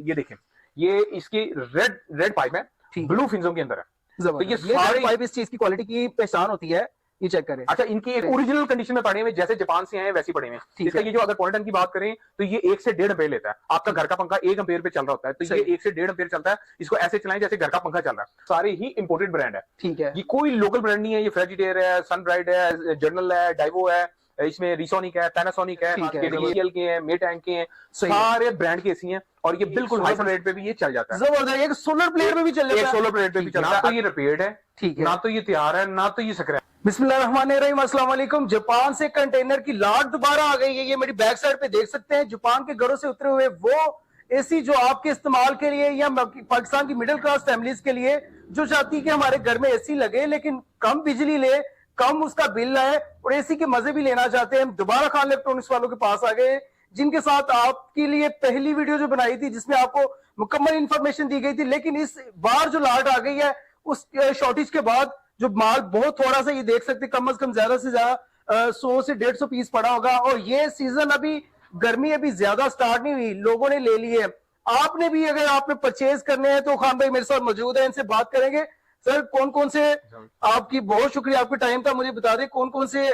ये देखें, ये इसकी रेड रेड पाइप है, ब्लू फिंजों के अंदर है। तो ये सारे पाइप इस चीज की क्वालिटी की पहचान होती है, ये चेक करें। अच्छा, इनकी एक ओरिजिनल कंडीशन में पड़े हुए, जैसे जापान से आए हैं वैसे पड़े हुए। इसका ये जो अगर पॉइंटन की बात करें तो ये 1 से 1.5 एम्पेयर लेता है। आपका घर का पंखा 1 एम्पेयर पे चल रहा होता है, तो ये 1 से 1.5 एम्पेयर चलता है। इसको ऐसे चलाएं जैसे घर का पंखा चल रहा है। सारे ही इंपोर्टेड ब्रांड है, ठीक है, ये कोई लोकल ब्रांड नहीं है। ये फ्रेजिटेयर है, सनब्राइट है, जर्नल है, डाइवो है, इसमें रिसोनिक है, पैनासोनिक है, केडीएल के हैं, मेटैंक के हैं, सारे ब्रांड के एसी हैं और ये बिल्कुल हाई रेट पे भी ये चल जाता है। जबरदस्त, एक सोलर प्लेट में भी चल जाता है, एक सोलर प्लेट पे भी चलता है। ना तो ये रिपेयर्ड है, ठीक है, ना तो ये तैयार है, ना तो ये स्क्रैप। बिस्मिल्लाहिर्रहमानिर्रहीम, अस्सलाम वालेकुम। जापान से कंटेनर की लाट दोबारा आ गई है। ये मेरी बैक साइड पे देख सकते हैं, जापान के घरों से उतरे हुए वो एसी जो आपके इस्तेमाल के लिए या पाकिस्तान की मिडिल क्लास फैमिलीज के लिए जो चाहती है कि हमारे घर में एसी लगे लेकिन कम बिजली ले, कम उसका बिल आए और एसी के मजे भी लेना चाहते हैं। हम दोबारा खान इलेक्ट्रॉनिक्स वालों के पास आ गए, जिनके साथ आपके लिए पहली वीडियो जो बनाई थी जिसमें आपको मुकम्मल इंफॉर्मेशन दी गई थी, लेकिन इस बार जो लाट आ गई है उस शॉर्टेज के बाद जो माल बहुत थोड़ा सा, ये देख सकते कम से कम ज्यादा से ज्यादा 100 से 150 पीस पड़ा होगा। और ये सीजन अभी गर्मी अभी ज्यादा स्टार्ट नहीं हुई, लोगों ने ले लिए। आपने भी अगर आपने परचेज करने हैं तो खान भाई मेरे साथ मौजूद है, इनसे बात करेंगे। सर, कौन कौन से, आपकी बहुत शुक्रिया, आपका टाइम था, मुझे बता दें कौन कौन से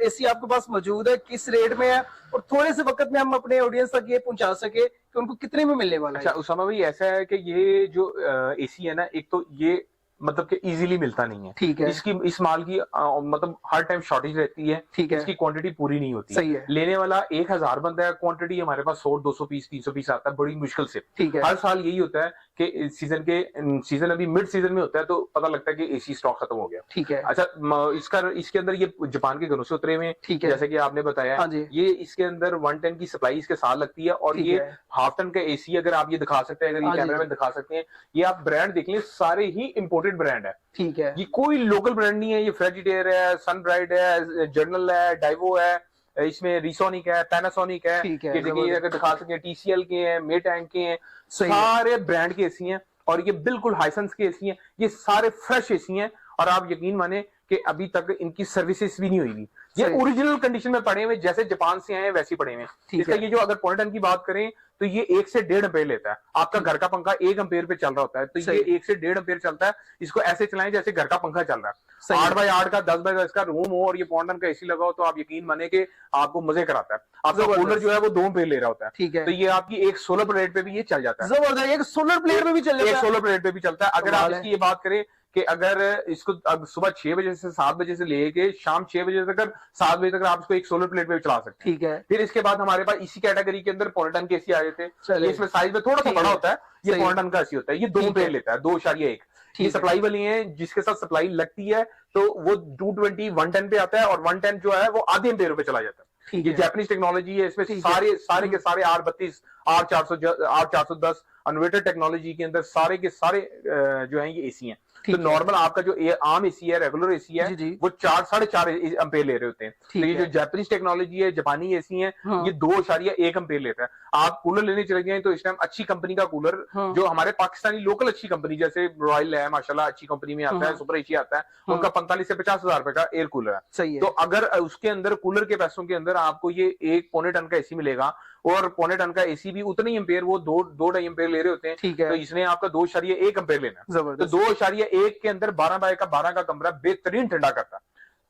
एसी आपके पास मौजूद है, किस रेट में है और थोड़े से वक्त में हम अपने ऑडियंस तक ये पहुंचा सके कि उनको कितने में मिलने वाला है। अच्छा उसामा भाई, ऐसा है कि ये जो एसी है ना, एक तो ये मतलब कि इजीली मिलता नहीं है, ठीक है, इसकी इस माल की मतलब हर टाइम शॉर्टेज रहती है, ठीक है, इसकी क्वांटिटी पूरी नहीं होती, सही है। लेने वाला 1000 बंदा है, क्वांटिटी हमारे पास 100-200 पीस 300 पीस आता है बड़ी मुश्किल से, ठीक है। हर साल यही होता है कि सीजन अभी मिड सीजन में होता है तो पता लगता है कि एसी स्टॉक खत्म हो गया, ठीक है। अच्छा, इसके अंदर ये जापान के घरों से उतरे हुए, ठीक है, जैसे कि आपने बताया, ये इसके अंदर 110 की सप्लाई इसके साथ लगती है और ये हाफ टन का एसी, अगर आप ये दिखा सकते हैं, अगर ये कैमरे में दिखा सकते हैं, ये आप ब्रांड देख लें, सारे ही इंपोर्टेड ब्रांड है, ठीक है, ये कोई लोकल ब्रांड नहीं है। ये फ्रेजिटेयर है, सनब्राइट है, जर्नल है, डाइवो है, इसमें रिसोनिक है, पैनासोनिक है, ये अगर दिखा सके, टीसीएल के हैं, मेटैंक के हैं, सारे ब्रांड के एसी हैं और ये बिल्कुल हाइसेंस के एसी हैं। ये सारे फ्रेश एसी हैं और आप यकीन माने कि अभी तक इनकी सर्विसेज भी नहीं हुई। ये ओरिजिनल कंडीशन में पड़े हुए, जैसे जापान से आए हैं वैसे पड़े हुए। इसका ये जो अगर पॉइंटन की बात करें तो ये 1 से 1.5 एम्पेयर लेता है। आपका घर का पंखा 1 एम्पेयर पे चल रहा होता है, तो ये 1 से 1.5 एम्पेयर चलता है। इसको ऐसे चलाएं जैसे घर का पंखा चल रहा है। 8x8 का 10x10 का रूम हो और ये पॉइंटन का एसी लगा हो तो आप यकीन माने कि आपको मजे कराता है। आपका कूलर जो है वो 2 एम्पेयर ले रहा होता है, ठीक है, तो ये आपकी एक सोलर प्लेट पे भी ये चल जाता है। जबरदस्त, एक सोलर प्लेट में भी चल जाता है, एक सोलर प्लेट पे भी चलता है। अगर आप इसकी ये बात करें कि अगर इसको सुबह 6 बजे से 7 बजे से लेके शाम 6 बजे तक 7 बजे तक आप इसको एक सोलर प्लेट पे चला सकते हैं, ठीक है। फिर इसके बाद हमारे पास इसी कैटेगरी के अंदर पॉइंटन के एसी आ जाते हैं। इसमें साइज में थोड़ा सा बड़ा होता है, ये पॉइंटन का एसी होता है, ये 2 एम्पेयर लेता है, 2.1। ये सप्लाई वाली है, जिसके साथ सप्लाई लगती है तो वो 220 110 पे आता है और 110 जो है वो आधे एम्पेयर पे चला जाता है। ये जापानीज टेक्नोलॉजी है, इसमें सारे के सारे R32 R410 अनवेटेड टेक्नोलॉजी के अंदर सारे के सारे जो है ये एसी हैं। तो नॉर्मल आपका जो आम एसी है, रेगुलर एसी है, वो 4-4.5 एम्पेयर ले रहे होते हैं। तो ये जो जापानीज टेक्नोलॉजी है, जापानी एसी है, ये 2.1 एम्पेयर लेता है। आप कूलर लेने चले गए तो इस टाइम अच्छी कंपनी का कूलर, जो हमारे पाकिस्तानी लोकल अच्छी कंपनी जैसे रॉयल है, माशाल्लाह अच्छी कंपनी में आता है, सुपर एसी आता है, उनका 45 से 50 हजार रुपए का एयर कूलर है। तो अगर उसके अंदर कूलर के पैसों के अंदर आपको ये 1 पौने टन का एसी मिलेगा और पौने टन का एसी भी उतने ही एम्पेयर, वो 2.5 एम्पेयर ले रहे होते हैं, ठीक है, तो इसने आपका 2.1 एम्पेयर लेना है। तो 2.1 के अंदर 12x12 का कमरा बेहतरीन ठंडा करता है।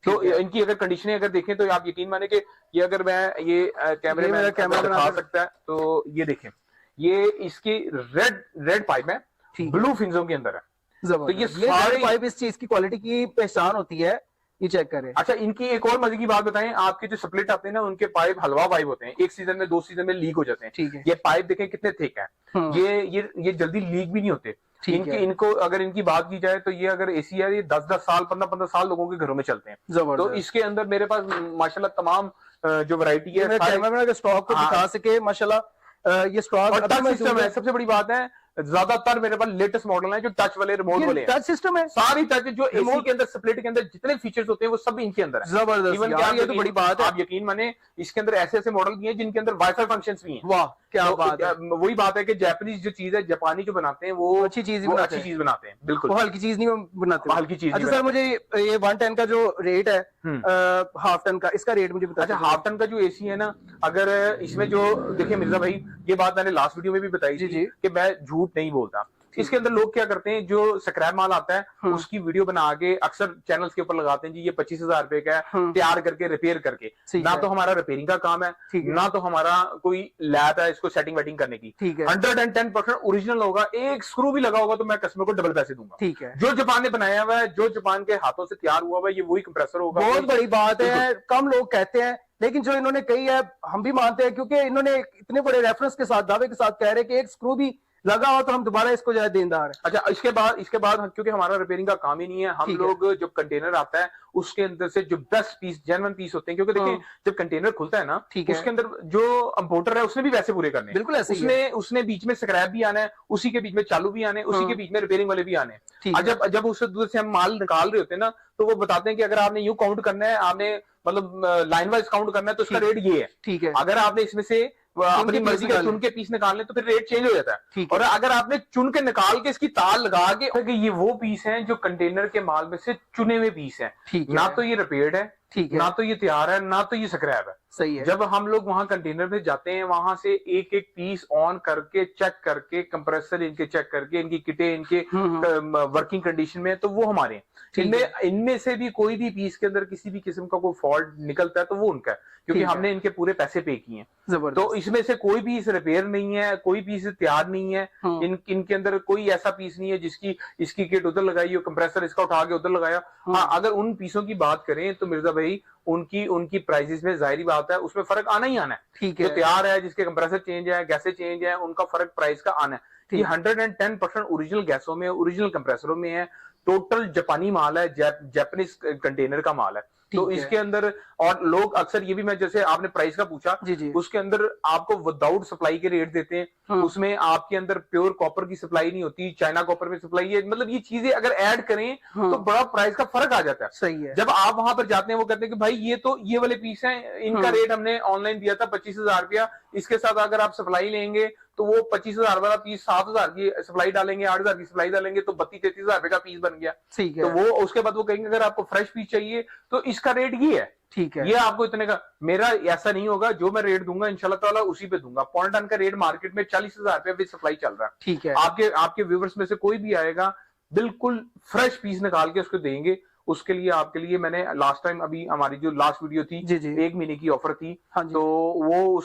तो इनकी अगर कंडीशनें अगर देखें तो आप यकीन माने कि ये अगर मैं ये कैमरे में दिखा सकता है तो ये देखें, ये इसकी रेड पाइप है, ब्लू फिंजों के अंदर है। तो ये सारे पाइप इस चीज की क्वालिटी की पहचान होती है, ये चेक करें। अच्छा, इनकी एक और मजे की बात बताएं, आपके जो स्प्लिट आते हैं ना, उनके पाइप हलवा पाइप होते हैं, एक सीजन में 2 सीजन में लीक हो जाते हैं, ठीक है। ये पाइप देखें कितने थिक है, ये जल्दी लीक भी नहीं होते। इनको अगर इनकी बात की जाए तो ये अगर एसी है, ये 10-10 साल 15-15 साल लोगों के घरों में चलते हैं। तो इसके अंदर मेरे पास माशाल्लाह तमाम जो वैरायटी है, स्टॉक को दिखा सके माशाल्लाह, ये स्टॉक सिस्टम है। सबसे बड़ी बात है, ज्यादातर मेरे पास लेटेस्ट मॉडल है जो टच वाले रिमोट वाले हैं। टच सिस्टम है, सारी टच जो एसी के अंदर स्प्लिट के अंदर जितने फीचर्स होते हैं वो सब इनके अंदर है। जबरदस्त, इवन ये तो बड़ी बात है, आप यकीन माने इसके अंदर ऐसे ऐसे मॉडल भी हैं जिनके अंदर वाईफाई फंक्शंस भी हैं। वाह क्या बात है। वही बात है कि जापानीज जो चीज है, जापानी जो बनाते हैं वो अच्छी चीज बनाते हैं, बिल्कुल हल्की चीज नहीं बनाते, हल्की चीज। अच्छा सर, मुझे ये 110 का जो रेट है, हाफ टन का, इसका रेट मुझे बताइए। अच्छा, हाफ टन का जो एसी है ना, अगर इसमें जो देखिए मिर्जा भाई, ये बात मैंने लास्ट वीडियो में भी बताई थी कि मैं झूठ नहीं बोलता। इसके अंदर लोग क्या करते हैं, जो स्क्रैप माल आता है उसकी वीडियो बना के अक्सर चैनल्स के ऊपर लगाते हैं, जी ये 25,000 रुपए का है, तैयार करके रिपेयर करके। ना तो हमारा रिपेयरिंग का काम है, ना तो हमारा कोई लैब है इसको सेटिंग वेटिंग करने की। 110% ओरिजिनल होगा, एक स्क्रू भी लगा होगा तो मैं कस्टमर को डबल पैसे दूंगा। ठीक है, जो जापान ने बनाया हुआ है, जो जापान के हाथों से तैयार हुआ हुआ है, ये वही कंप्रेसर होगा। बहुत बड़ी बात है, कम लोग कहते हैं, लेकिन जो इन्होंने कही है हम भी मानते हैं, क्योंकि इन्होंने इतने बड़े रेफरेंस के साथ, दावे के साथ कह रहे हैं कि एक स्क्रू भी लगा हो तो हम दोबारा इसको जो है देनदार है। अच्छा, इसके बाद क्योंकि हमारा रिपेयरिंग का काम ही नहीं है, हम लोग जब कंटेनर आता है उसके अंदर से जो बेस्ट पीस, जेन्युइन पीस होते हैं, क्योंकि देखिए जब कंटेनर खुलता है ना, उसके अंदर जो इंपोर्टर है उसने भी वैसे पूरे करने, बिल्कुल ऐसे उसने बीच में स्क्रैप भी आना है, उसी के बीच में चालू भी आने, उसी के बीच में रिपेयरिंग वाले भी आने। जब उस दूर से हम माल निकाल रहे होते हैं ना, तो वो बताते हैं कि अगर आपने यूं काउंट करना है, आपने मतलब लाइन वाइज काउंट करना है, तो उसका रेट ये है। ठीक है, अगर आपने इसमें से अपनी मर्जी का चुन के पीस निकालने तो फिर रेट चेंज हो जाता है। और अगर आपने चुन के निकाल के इसकी तार लगा के, कि ये वो पीस हैं जो कंटेनर के माल में से चुने हुए पीस हैं, ना तो ये रिपेयर्ड है, ना तो ये तैयार है, ना तो ये स्क्रैप है। सही है। जब हम लोग वहां कंटेनर में जाते हैं, वहां से एक एक पीस ऑन करके चेक करके, कंप्रेसर इनके चेक करके, इनकी किटें इनके वर्किंग कंडीशन में, तो वो हमारे इनमें से भी कोई भी पीस के अंदर किसी भी किस्म का कोई फॉल्ट निकलता है तो वो उनका है, क्योंकि हमने इनके पूरे पैसे पे किए हैं। तो इसमें से कोई पीस रिपेयर नहीं है, कोई पीस तैयार नहीं है, इनके अंदर कोई ऐसा पीस नहीं है जिसकी इसकी किट उधर लगाई हो, कंप्रेसर इसका उठा के उधर लगाया। हाँ, अगर उन पीसों की बात करें तो मिर्जा भाई उनकी प्राइसेस में जाहिर बात है उसमें फर्क आना ही आना है। ठीक है, जो तैयार है, जिसके कंप्रेसर चेंज है, गैसें चेंज है, उनका फर्क प्राइस का आना है। ये 110% ओरिजिनल गैसों में, ओरिजिनल कंप्रेसरों में है, टोटल जापानी माल है, जापानीज कंटेनर का माल है। तो इसके अंदर, और लोग अक्सर ये भी, मैं जैसे आपने प्राइस का पूछा, उसके अंदर आपको विदाउट सप्लाई के रेट देते हैं, उसमें आपके अंदर प्योर कॉपर की सप्लाई नहीं होती, चाइना कॉपर में सप्लाई है, मतलब ये चीजें अगर ऐड करें तो बड़ा प्राइस का फर्क आ जाता है। सही है। जब आप वहां पर जाते हैं, वो कहते हैं कि भाई ये तो ये वाले पीस हैं, इनका रेट हमने ऑनलाइन दिया था 25,000 रुपया, इसके साथ अगर आप सप्लाई लेंगे तो वो 25,000 वाला पीस 7,000 की सप्लाई डालेंगे, 8,000 की सप्लाई डालेंगे, तो 32-33,000 रुपए का पीस बन गया। ठीक है। तो वो उसके बाद वो कहेंगे अगर आपको फ्रेश पीस चाहिए तो इसका रेट ये है। ठीक है, ये आपको इतने का, मेरा ऐसा नहीं होगा, जो मैं रेट दूंगा इंशाल्लाह ताला उसी पे दूंगा। पॉइंट का रेट मार्केट में 40,000 रुपए भी सप्लाई चल रहा है। ठीक है, आपके व्यूवर्स में से कोई भी आएगा, बिल्कुल फ्रेश पीस निकाल के उसको देंगे। उसके लिए आपके लिए मैंने लास्ट टाइम, अभी हमारी जो लास्ट वीडियो थी, 1 महीने की ऑफर थी, तो वो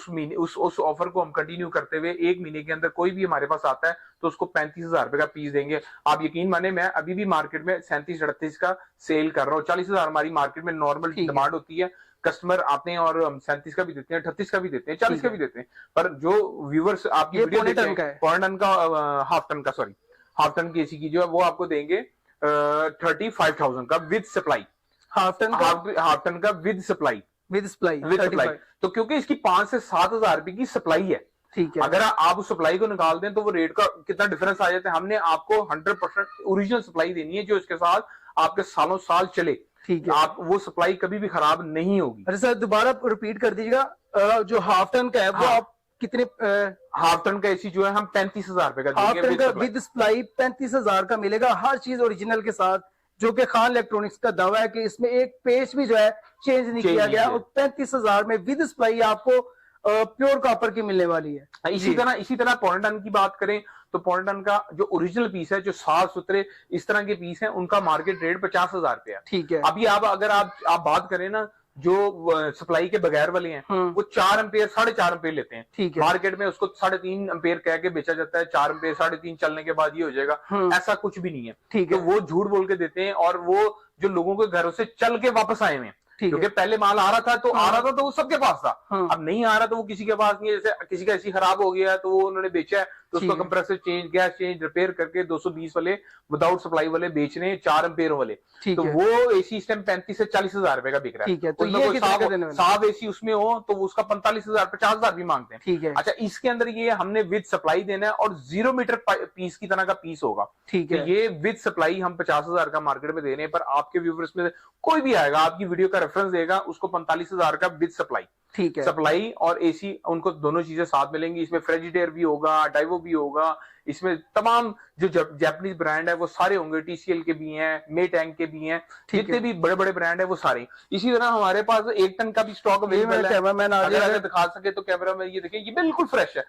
उस ऑफर को हम कंटिन्यू करते हुए 1 महीने के अंदर कोई भी हमारे पास आता है तो उसको 35,000 रुपए का पीस देंगे। आप यकीन माने, मैं अभी भी मार्केट में 37-38 का सेल कर रहा हूँ। 40,000 हमारी मार्केट में नॉर्मल डिमांड होती है, कस्टमर आते हैं और हम 37 का भी देते हैं, 38 का भी देते हैं, 40 का भी देते हैं। पर जो व्यूवर्स आपकी वीडियो देखते हैं, पौने टन का, हाफ टन की एसी की जो है वो आपको देंगे 35,000 का विद सप्लाई। हाफ टन का विद सप्लाई। तो क्योंकि इसकी 5 से 7,000 रुपए की सप्लाई है। ठीक है, अगर आप उस सप्लाई को निकाल दें तो वो रेट का कितना डिफरेंस आ जाता है। हमने आपको 100% ओरिजिनल सप्लाई देनी है, जो इसके साथ आपके सालों साल चले। ठीक है, आप वो सप्लाई कभी भी खराब नहीं होगी। अरे सर, दोबारा रिपीट कर दीजिएगा, जो हाफ टन का है वो आप कितने? हाफ टन का एसी जो है हम 35,000 रुपए का हाफ टन का विद सप्लाई 35,000 का मिलेगा, हर चीज ओरिजिनल के साथ, जो कि खान इलेक्ट्रॉनिक्स का दावा है कि इसमें एक पेज भी जो है चेंज नहीं किया गया, और 35,000 में विद सप्लाई आपको प्योर कॉपर की मिलने वाली है। इसी तरह पौने टन की बात करें तो पौने टन का जो ओरिजिनल पीस है, जो साफ सुथरे इस तरह के पीस हैं, उनका मार्केट रेट 50,000 रुपया है। ठीक है, अभी अगर आप बात करें ना, जो सप्लाई के बगैर वाले हैं वो 4 एम्पेयर 4.5 एम्पेयर लेते हैं। ठीक है, मार्केट में उसको 3.5 एम्पेयर कह के बेचा जाता है, 4 एम्पेयर 3.5 चलने के बाद ये हो जाएगा, ऐसा कुछ भी नहीं है। ठीक है, तो वो झूठ बोल के देते हैं, और वो जो लोगों के घरों से चल के वापस आए हुए, क्योंकि पहले माल आ रहा था तो वो सबके पास था। अब नहीं आ रहा तो वो किसी के पास नहीं है। जैसे किसी का एसी खराब हो गया तो वो उन्होंने बेचा है, तो उसका compressor change, gas change, repair करके 220 वाले विदाउट सप्लाई वाले बेच रहे हैं, 4 एम्पेयर वाले। तो वो एसी इस टाइम 35 से 40,000 रुपए का बिक रहा है। तो ये साफ एसी उसमें हो तो उसका 45,000 50,000 भी मांगते हैं। ठीक है, अच्छा, इसके अंदर ये हमने विद सप्लाई देना है, और 0 मीटर पीस की तरह का पीस होगा। ठीक है, ये विद सप्लाई हम 50,000 का मार्केट में दे रहे हैं, पर आपके व्यूवर्स में कोई भी आएगा, आपकी वीडियो का रेफरेंस देगा, उसको 45,000 का विद सप्लाई। ठीक है। सप्लाई और एसी उनको दोनों चीजें साथ मिलेंगी। इसमें फ्रेजिडेयर भी होगा, डाइवो भी होगा, इसमें तमाम जो जापानीज ब्रांड है वो सारे होंगे, टीसीएल के भी हैं, मेटैंग के भी हैं, जितने भी बड़े बड़े ब्रांड है वो सारे। इसी तरह हमारे पास 1 टन का भी स्टॉक अवेलेबल है। कैमरामैन अगर दिखा सके तो कैमरा में ये देखिए, ये बिल्कुल फ्रेश है।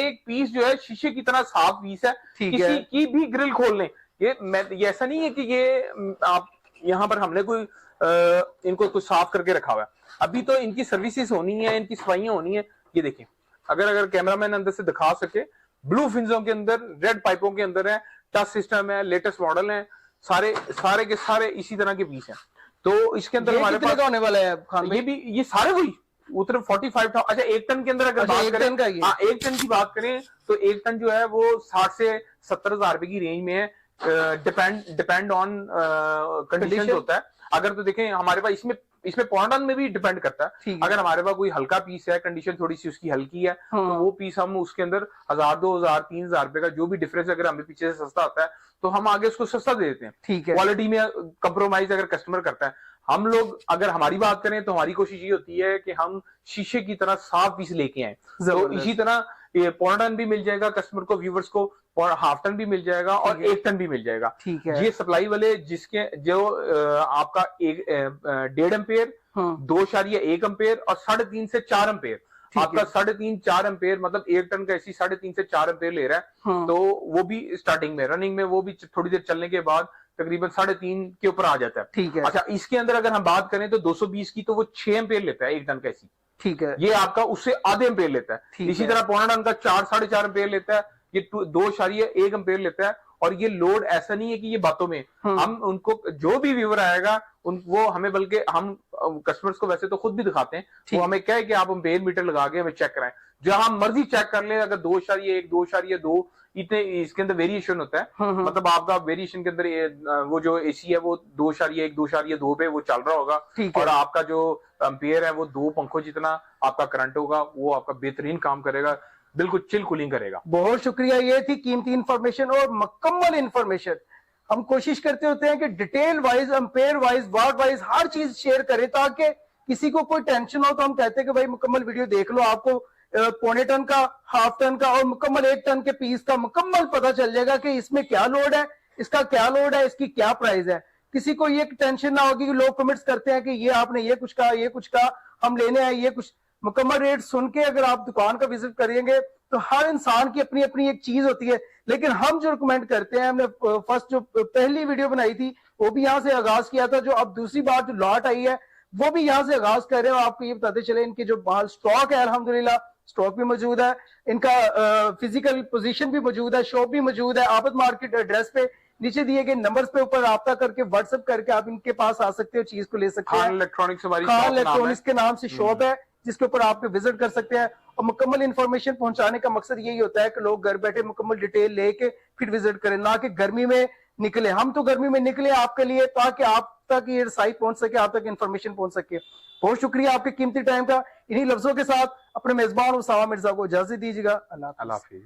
एक पीस जो है शीशे की तरह साफ पीस है, किसी की भी ग्रिल खोल लें। ये ऐसा नहीं है कि ये आप यहाँ पर हमने कोई इनको कुछ साफ करके रखा हुआ है। अभी तो इनकी सर्विसेज होनी है, इनकी सफाइयां होनी है। ये देखिए, अगर कैमरामैन अंदर से दिखा सके, ब्लू फिंजों के अंदर, रेड पाइपों के अंदर है, टच सिस्टम है, लेटेस्ट मॉडल है, सारे के सारे इसी तरह के पीस हैं। तो इसके अंदर हमारे पास होने वाला है खान भाई? ये सारे वही उतर 45,000। अच्छा, 1 टन के अंदर अगर बात करें, 1 टन की बात करें तो 1 टन जो है वो 60 से 70,000 रुपए की रेंज में है। डिपेंड ऑन कंडीशन होता है। अगर तो देखें हमारे पास इसमें पॉइंट में भी डिपेंड करता है। अगर हमारे पास कोई हल्का पीस है, कंडीशन थोड़ी सी उसकी हल्की है, तो वो पीस हम उसके अंदर 1,000, 2,000, 3,000 रुपए का जो भी डिफरेंस अगर हमें पीछे से सस्ता आता है तो हम आगे उसको सस्ता दे देते हैं। ठीक है। क्वालिटी में कंप्रोमाइज अगर कस्टमर करता है, हम लोग अगर हमारी बात करें तो हमारी कोशिश ये होती है कि हम शीशे की तरह साफ पीस लेके आए। तो इसी तरह ये पौन टन भी मिल जाएगा कस्टमर को, व्यूवर्स को हाफ टन भी मिल जाएगा और 1 टन भी मिल जाएगा। ठीक है। ये सप्लाई वाले जिसके जो आपका 1.5 एम्पेयर, 2.1 एम्पेयर और 3.5 से 4 एम्पेयर, आपका 3.5-4 एम्पेयर मतलब 1 टन का एसी 3.5 से 4 एम्पेयर ले रहा है। तो वो भी स्टार्टिंग में, रनिंग में वो भी थोड़ी देर चलने के बाद तकरीबन 3.5 के ऊपर आ जाता है। ठीक है। अच्छा, इसके अंदर अगर हम बात करें तो 220 की तो वो 6 एम्पेयर लेता है 1 टन का एसी। ठीक है। ये आपका उससे आधे एम्पेयर लेता है। इसी तरह पौना टन का 4-4.5 एम्पेयर लेता है, ये 2.1 एम्पेयर लेता है। और ये लोड ऐसा नहीं है कि ये बातों में, हम उनको जो भी व्यूअर आएगा वो हमें, बल्कि हम कस्टमर्स को वैसे तो खुद भी दिखाते हैं, वो हमें कहे कि आप एम्पेयर मीटर लगा के हमें चेक कराएं, जहां मर्जी चेक कर ले। अगर 2.1, 2.2 इतने इसके अंदर वेरिएशन होता है। मतलब आपका वेरिएशन के अंदर वो जो एसी है वो 2.1, 2.2 पे वो चल रहा होगा, और आपका जो एम्पेयर है वो 2 पंखों जितना आपका करंट होगा, वो आपका बेहतरीन काम करेगा, बिल्कुल चिल कूलिंग करेगा। बहुत शुक्रिया, ये थी कीमती इंफॉर्मेशन और मुकम्मल इंफॉर्मेशन। हम कोशिश करते होते हैं कि डिटेल वाइज, एम्पेयर वाइज, वाट वाइज हर चीज शेयर करें, ताकि किसी को कोई टेंशन हो तो हम कहते हैं कि भाई मुकम्मल वीडियो देख लो, आपको पौने टन का, हाफ टन का और मुकम्मल 1 टन के पीस का मुकम्मल पता चल जाएगा कि इसमें क्या लोड है, इसका क्या लोड है, इसकी क्या प्राइस है। किसी को ये टेंशन ना होगी कि लोग कमेंट्स करते हैं कि ये आपने ये कुछ कहा, ये कुछ कहा, हम लेने आए ये कुछ। मुकम्मल रेट सुन के अगर आप दुकान का विजिट करेंगे तो हर इंसान की अपनी अपनी एक चीज होती है, लेकिन हम जो रिकमेंड करते हैं, हमने फर्स्ट जो पहली वीडियो बनाई थी वो भी यहाँ से आगाज किया था, जो अब दूसरी बार जो लॉट आई है वो भी यहाँ से आगाज कर रहे हैं। आपको ये बताते चले, इनके जो माल स्टॉक है अल्हम्दुलिल्लाह स्टॉक भी मौजूद है, इनका फिजिकल पोजीशन भी मौजूद है, शॉप भी मौजूद है। आबद मार्केट एड्रेस पे नीचे दिए गए नंबर्स पे ऊपर राब्ता करके व्हाट्सएप करके आप इनके पास आ सकते हो, चीज को ले सकते हैं। खान इलेक्ट्रॉनिक्स के नाम से शॉप है जिसके ऊपर आप विजिट कर सकते हैं। और मुकम्मल इन्फॉर्मेशन पहुंचाने का मकसद यही होता है कि लोग घर बैठे मुकम्मल डिटेल लेके फिर विजिट करें, ना कि गर्मी में निकले। हम तो गर्मी में निकले आपके लिए ताकि आप तक ये रसाई पहुंच सके, आप तक इन्फॉर्मेशन पहुंच सके। बहुत शुक्रिया आपके कीमती टाइम का। इन्हीं लफ्जों के साथ अपने मेजबान उसामा मिर्जा को इजाजत दीजिएगा। अल्लाह हाफिज।